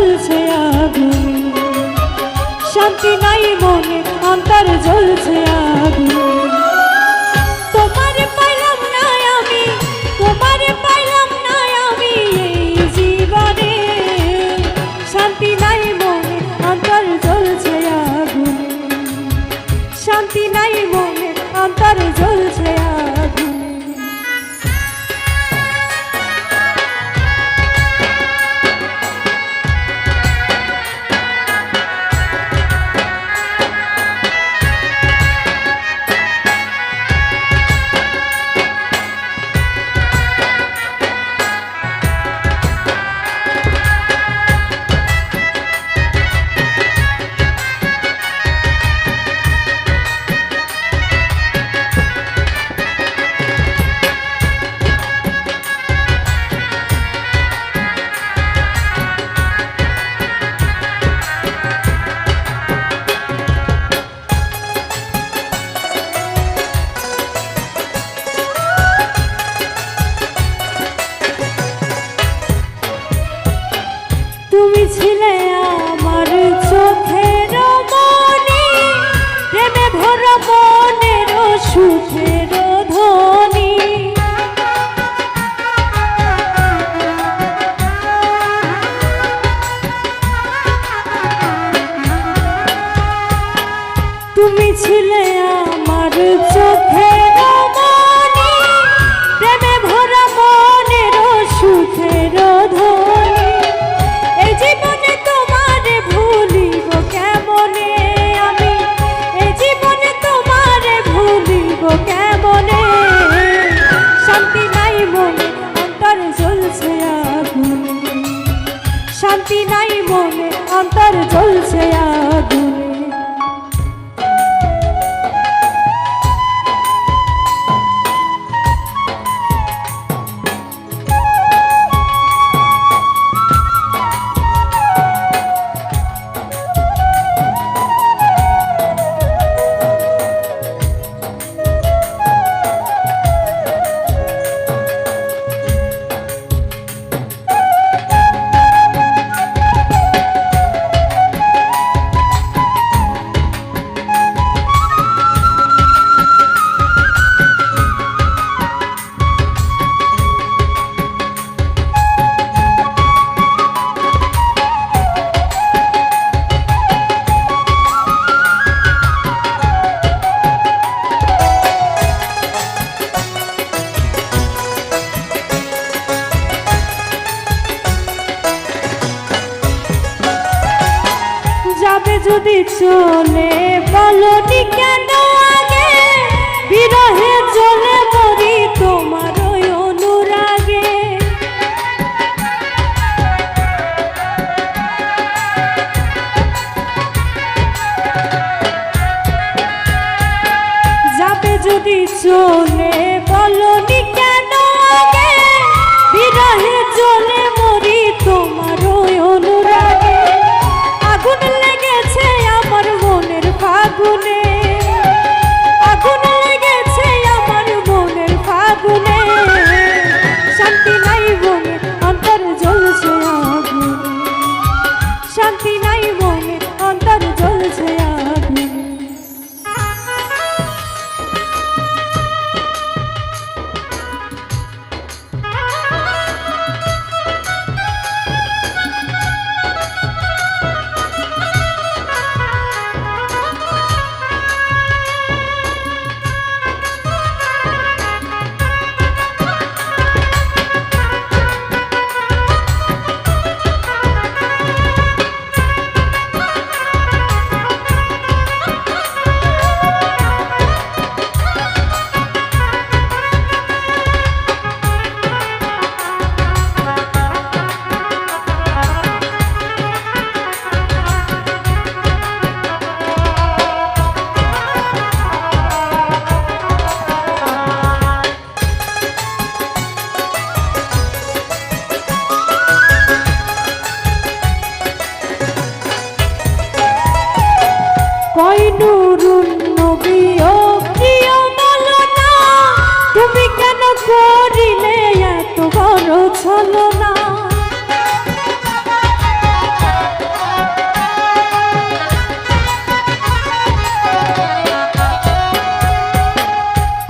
জ্বলছে আগুন, শান্তি নাই মনে অন্তর জ্বলছে আগুন। তোমারে পাইলাম না আমি, তোমারে পাইলাম না আমি এই জীবনে, শান্তি নাই মনে অন্তর জ্বলছে আগুন, শান্তি নাই মনে অন্তর জ্বলছে আগুন। তুমি ছিলে আমার চোখের মনি, প্রেমে ভরা মনের সুখের ধ্বনি। তুমি ছিলে আমার চোখের মনি, প্রেমে ভরা মনের সুখের ধ্বনি। এই জীবনে তোমারে ভুলিব কেমনে আমি, এই জীবনে তোমারে ভুলিব কেমনে, শান্তি নাই মনে অন্তর জ্বলছে আগুন, শান্তি নাই মনে অন্তর জ্বলছে আগুন। যাবে যদি চলে বলনি কেন আগে, বিরহে চলে মরি তোমার ওই অনুরাগে। যাবে যদি চলে বলনি কেন আগে, বিরহে চলে মরি তোমার ওই অনুরাগে। আগুন লেগেছে আমার মনের ফাগুনে,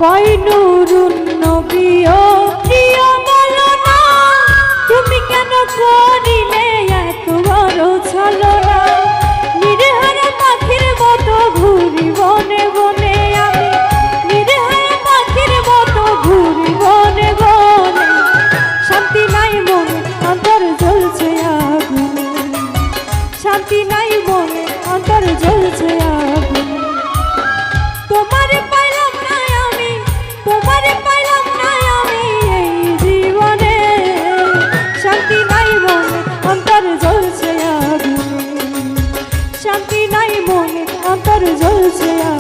কয় নুরুন নবী ও প্রিয় বলো না তুমি কেন করিলে এত বড় ছলনা নিরীহারা পাখির মতো ঘুরি বনে বনে আমি নিরীহারা পাখির মতো ঘুরি বনে বনে শান্তি নাই মনে অন্তর জ্বলছে আগুন শান্তি নাই মনে অন্তর জ্বলছে আগুন তোমারে পাইলাম না আমি তোমারে পাইলাম না আমি এই জীবনে শান্তি নাই মনে অন্তর জ্বলছে আগুন শান্তি নাই মনে অন্তর জ্বলছে আগুন